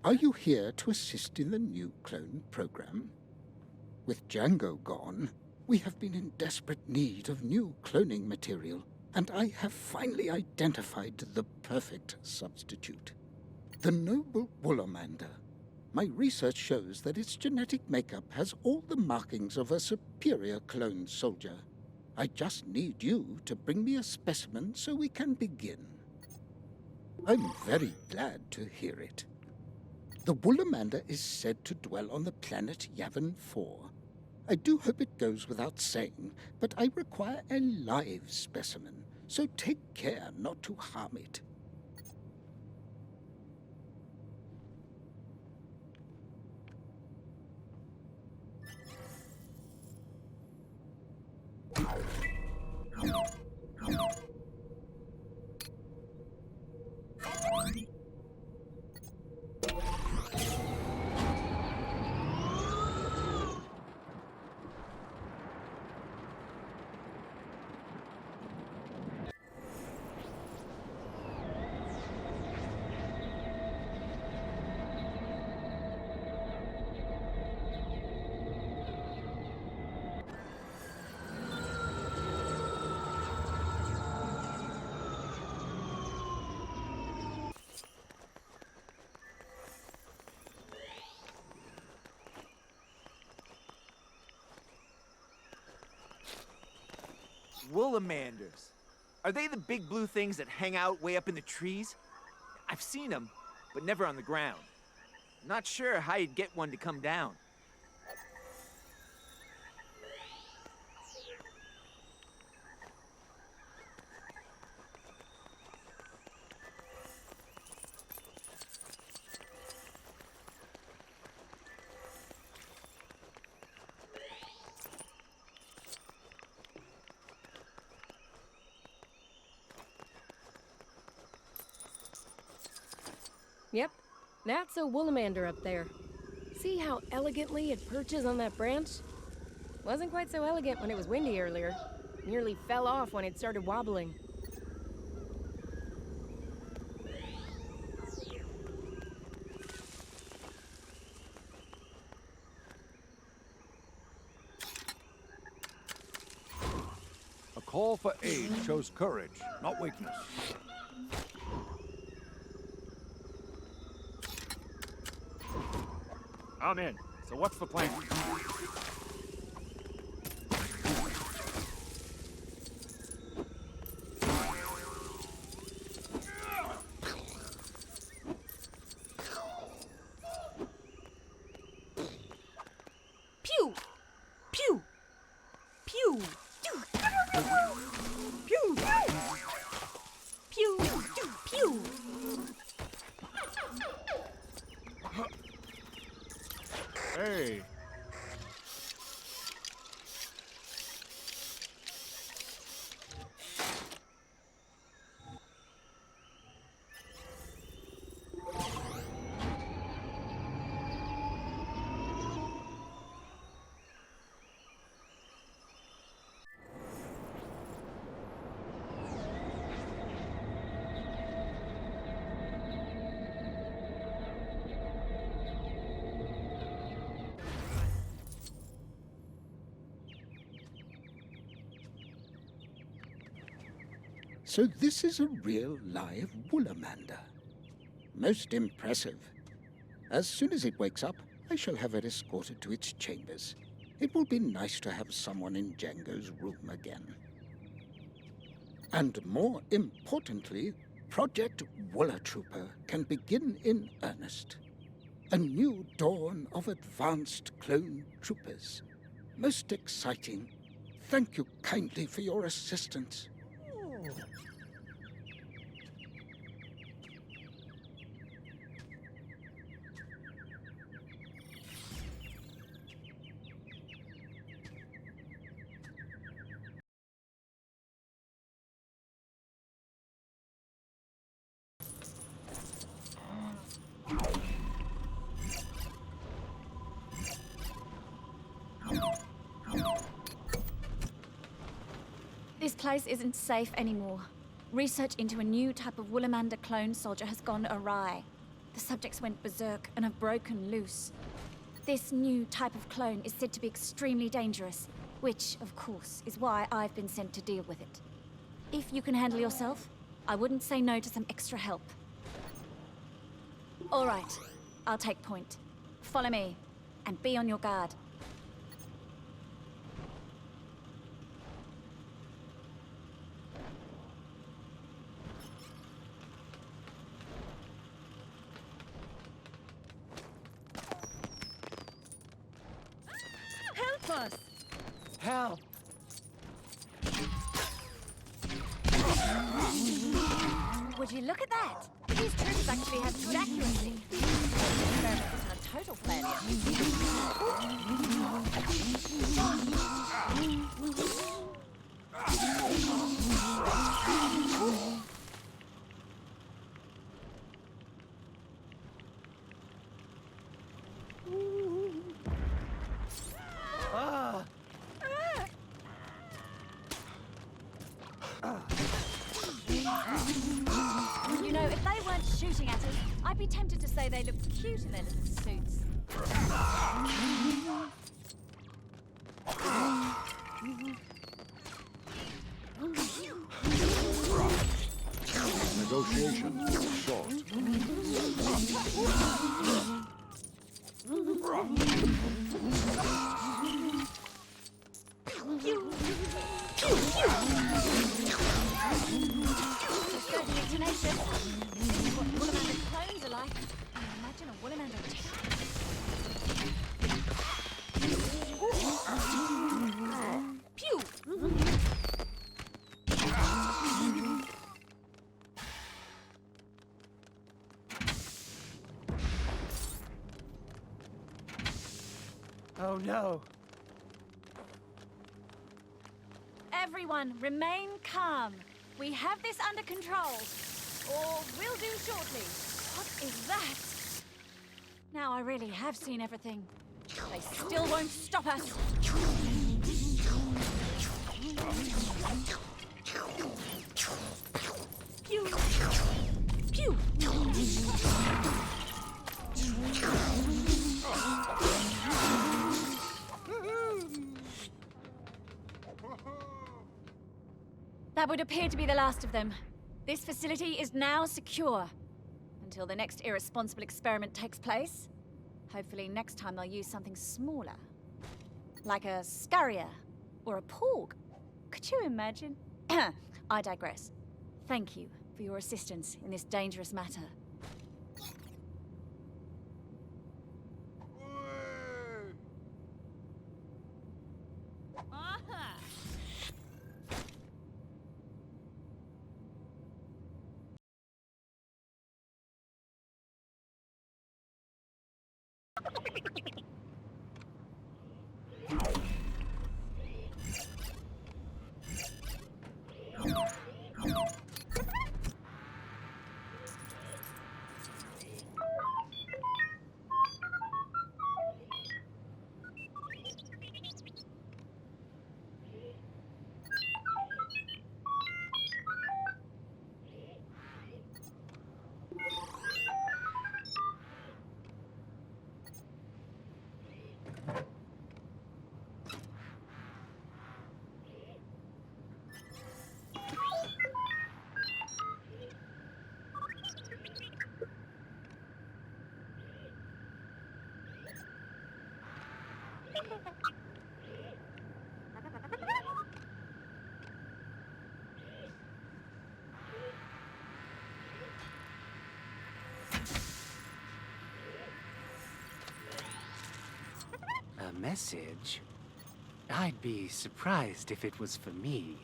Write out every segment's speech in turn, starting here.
Are you here to assist in the new clone program? With Django gone, we have been in desperate need of new cloning material, and I have finally identified the perfect substitute. The noble Woolamander. My research shows that its genetic makeup has all the markings of a superior clone soldier. I just need you to bring me a specimen so we can begin. I'm very glad to hear it. The Woolamander is said to dwell on the planet Yavin 4. I do hope it goes without saying, but I require a live specimen, so take care not to harm it. Woolamanders. Are they the big blue things that hang out way up in the trees? I've seen them, but never on the ground. Not sure how you'd get one to come down. Yep, that's a Woolamander up there. See how elegantly it perches on that branch? Wasn't quite so elegant when it was windy earlier. Nearly fell off when it started wobbling. A call for aid shows courage, not weakness. I'm in. So what's the plan? Pew! Pew! Pew! Pew! Pew! Pew! Hey! So this is a real live Woolamander. Most impressive. As soon as it wakes up, I shall have it escorted to its chambers. It will be nice to have someone in Django's room again. And more importantly, Project Woolatrooper can begin in earnest. A new dawn of advanced clone troopers. Most exciting. Thank you kindly for your assistance. This place isn't safe anymore. Research into a new type of Woolamander clone soldier has gone awry. The subjects went berserk and have broken loose. This new type of clone is said to be extremely dangerous, which, of course, is why I've been sent to deal with it. If you can handle yourself, I wouldn't say no to some extra help. All right, I'll take point. Follow me, and be on your guard. Help us! Help! Would you look at that? These troopers actually have good accuracy. The experiment wasn't a total failure. You know, if they weren't shooting at us, I'd be tempted to say they looked cute in their little suits. Negotiations were short. Certainly tenacious. This is what Woolamander clones are like. Imagine a Woolamander Pew! Oh no! Everyone, remain calm. We have this under control. Or will do shortly. What is that? Now I really have seen everything. They still won't stop us. Pew! Pew! That would appear to be the last of them. This facility is now secure. Until the next irresponsible experiment takes place. Hopefully next time they'll use something smaller. Like a scurrier or a porg. Could you imagine? I digress. Thank you for your assistance in this dangerous matter. A message? I'd be surprised if it was for me.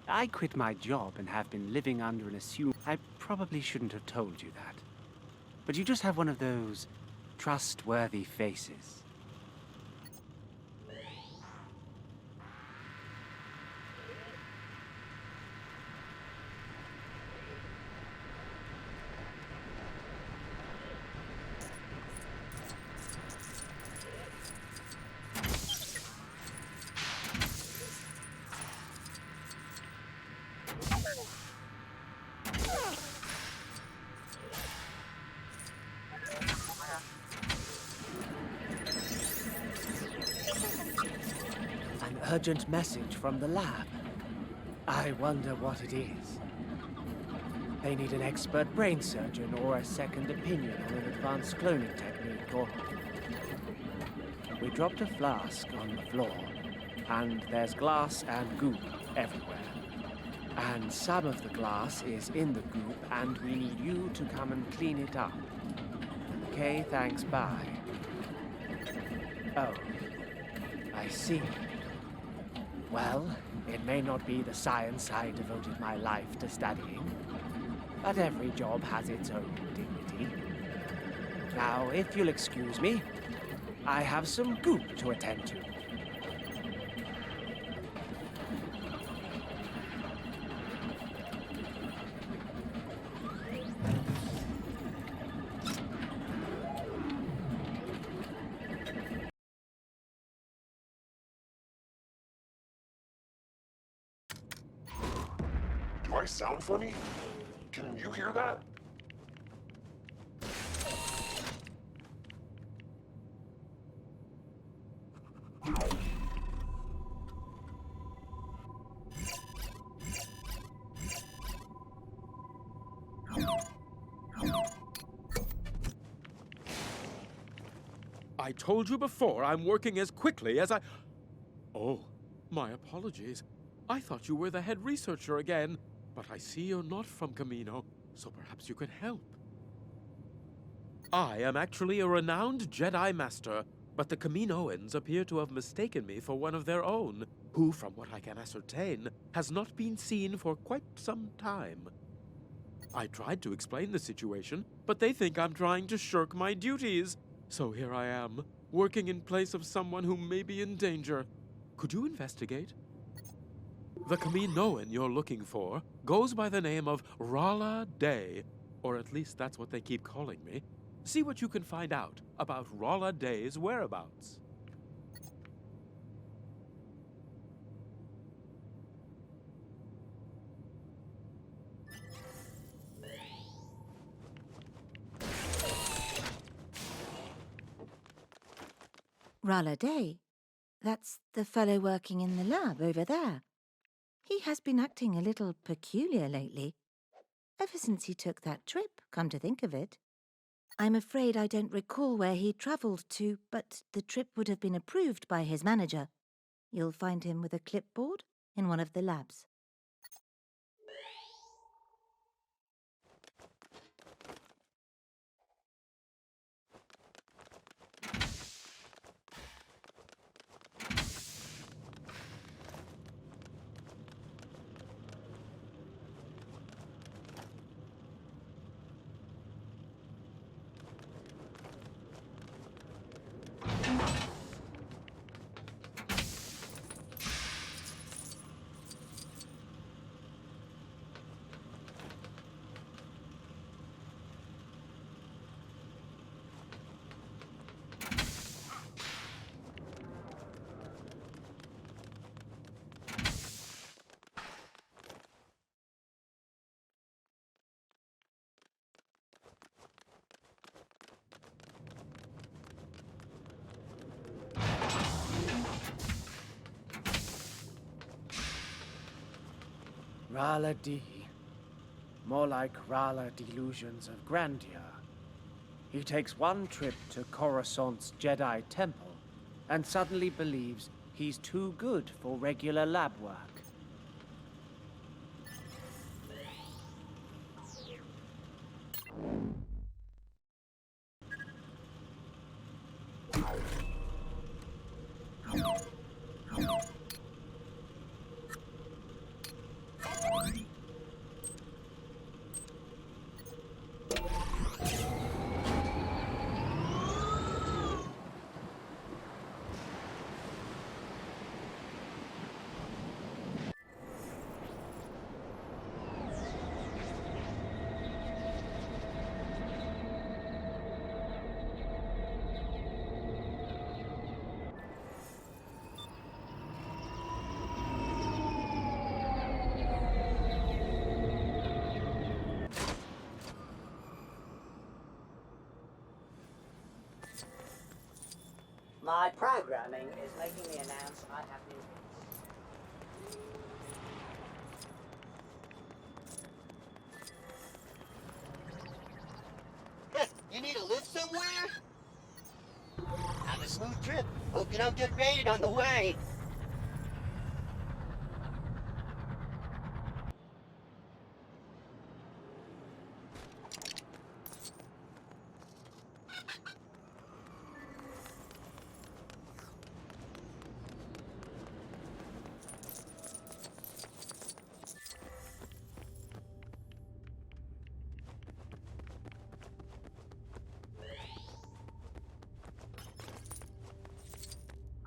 I quit my job and have been living under an assumed... I probably shouldn't have told you that. But you just have one of those trustworthy faces. urgent message from the lab. I wonder what it is. They need an expert brain surgeon or a second opinion on an advanced cloning technique, or... We dropped a flask on the floor, and there's glass and goop everywhere. And some of the glass is in the goop, and we need you to come and clean it up. Okay, thanks, bye. Oh, I see. Well, it may not be the science I devoted my life to studying, but every job has its own dignity. Now, if you'll excuse me, I have some goop to attend to. Do I sound funny? Can you hear that? I told you before I'm working as quickly as I... Oh, my apologies. I thought you were the head researcher again, but I see you're not from Kamino, so perhaps you can help. I am actually a renowned Jedi Master, but the Kaminoans appear to have mistaken me for one of their own, who, from what I can ascertain, has not been seen for quite some time. I tried to explain the situation, but they think I'm trying to shirk my duties. So here I am, working in place of someone who may be in danger. Could you investigate? The Kaminoan you're looking for goes by the name of Rala Day, or at least that's what they keep calling me. See what you can find out about Rala Day's whereabouts. Rala Day? That's the fellow working in the lab over there. He has been acting a little peculiar lately. Ever since he took that trip, come to think of it. I'm afraid I don't recall where he travelled to, but the trip would have been approved by his manager. You'll find him with a clipboard in one of the labs. Rala D. More like Rala delusions of grandeur. He takes one trip to Coruscant's Jedi Temple and suddenly believes he's too good for regular lab work. My programming is making me announce I have new hits. Hope you don't get raided on the way.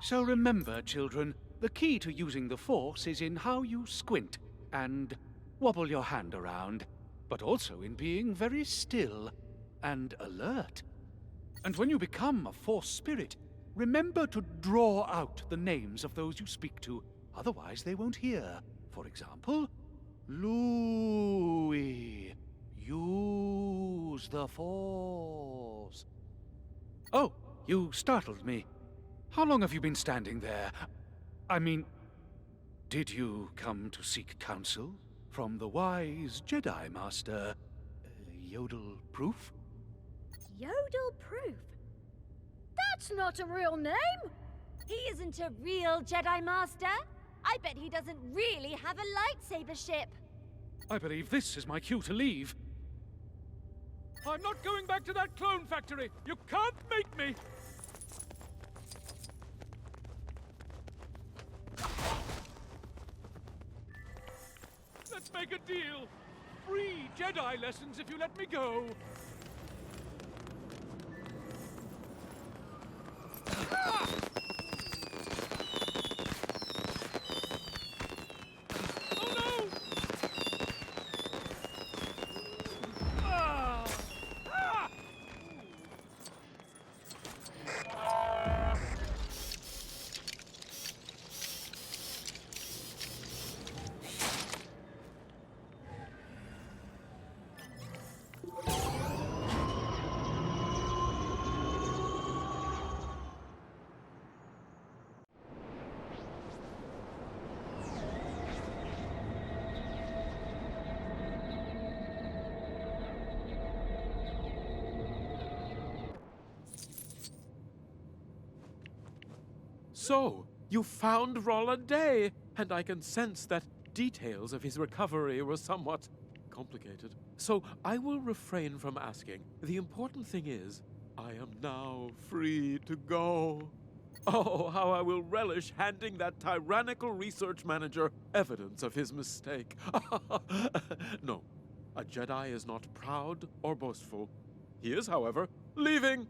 So remember, children, the key to using the Force is in how you squint and wobble your hand around, but also in being very still and alert. And when you become a Force spirit, remember to draw out the names of those you speak to, otherwise they won't hear. For example, Louis, use the Force. Oh, you startled me. How long have you been standing there? I mean, did you come to seek counsel from the wise Jedi Master, Yodel Proof? Yodel Proof? That's not a real name! He isn't a real Jedi Master. I bet he doesn't really have a lightsaber ship. I believe this is my cue to leave. I'm not going back to that clone factory! You can't make me! Let's make a deal! Free Jedi lessons if you let me go! Ah! Oh no! Ah! Ah! So, you found Rala Day, and I can sense that details of his recovery were somewhat complicated. So, I will refrain from asking. The important thing is, I am now free to go. Oh, how I will relish handing that tyrannical research manager evidence of his mistake. No, a Jedi is not proud or boastful. He is, however, leaving.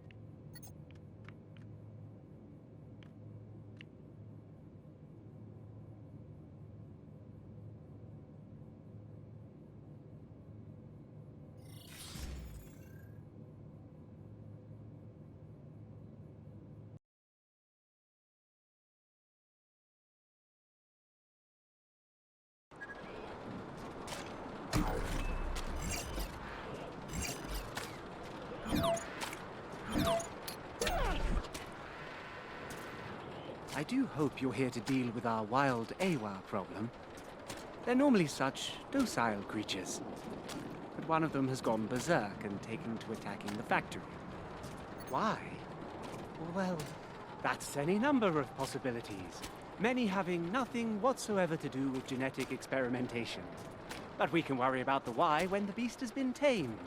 I do hope you're here to deal with our wild Aiwha problem. They're normally such docile creatures, but one of them has gone berserk and taken to attacking the factory. Why? Well, that's any number of possibilities, many having nothing whatsoever to do with genetic experimentation. But we can worry about the why when the beast has been tamed.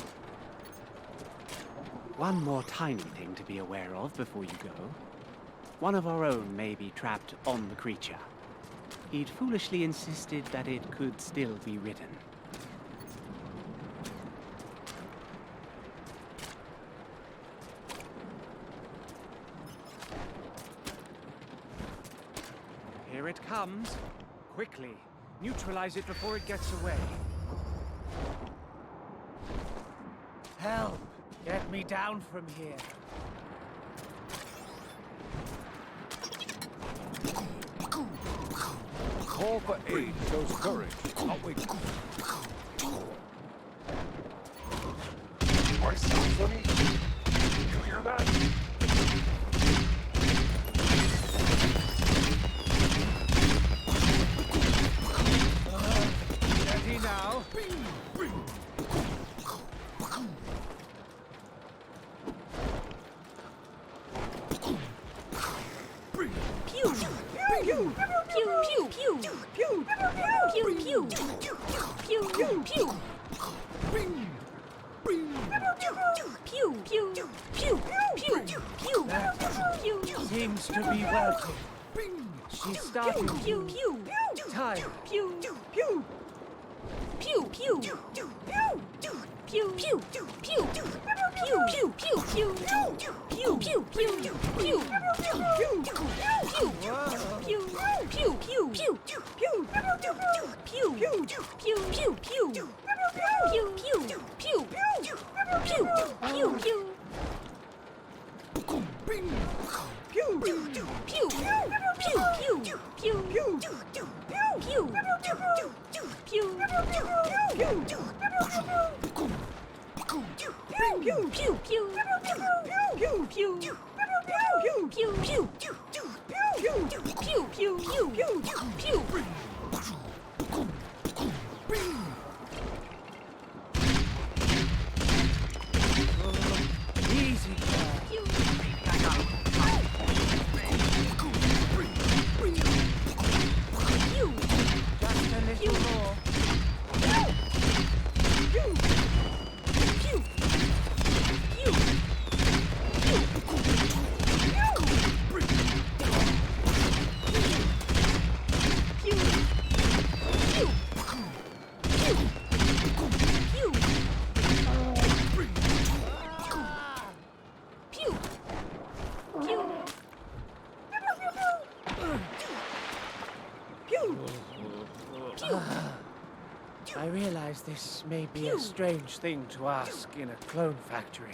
One more tiny thing to be aware of before you go. One of our own may be trapped on the creature. He'd foolishly insisted that it could still be ridden. Here it comes. Quickly, neutralize it before it gets away. Help! Get me down from here. Call for aid shows courage, not weakness. My sound funny? Did you hear that? Ready now? seems to be working. She's starting to tire. Pew pew pew pew pew pew pew pew pew pew pew pew pew pew pew pew Easy, just a little more. I realize this may be a strange thing to ask in a clone factory,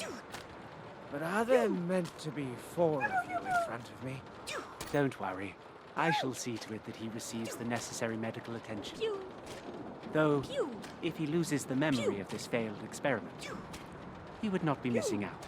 but are there meant to be 4 of you in front of me? Don't worry. I shall see to it that he receives the necessary medical attention. Though, if he loses the memory of this failed experiment, he would not be missing out.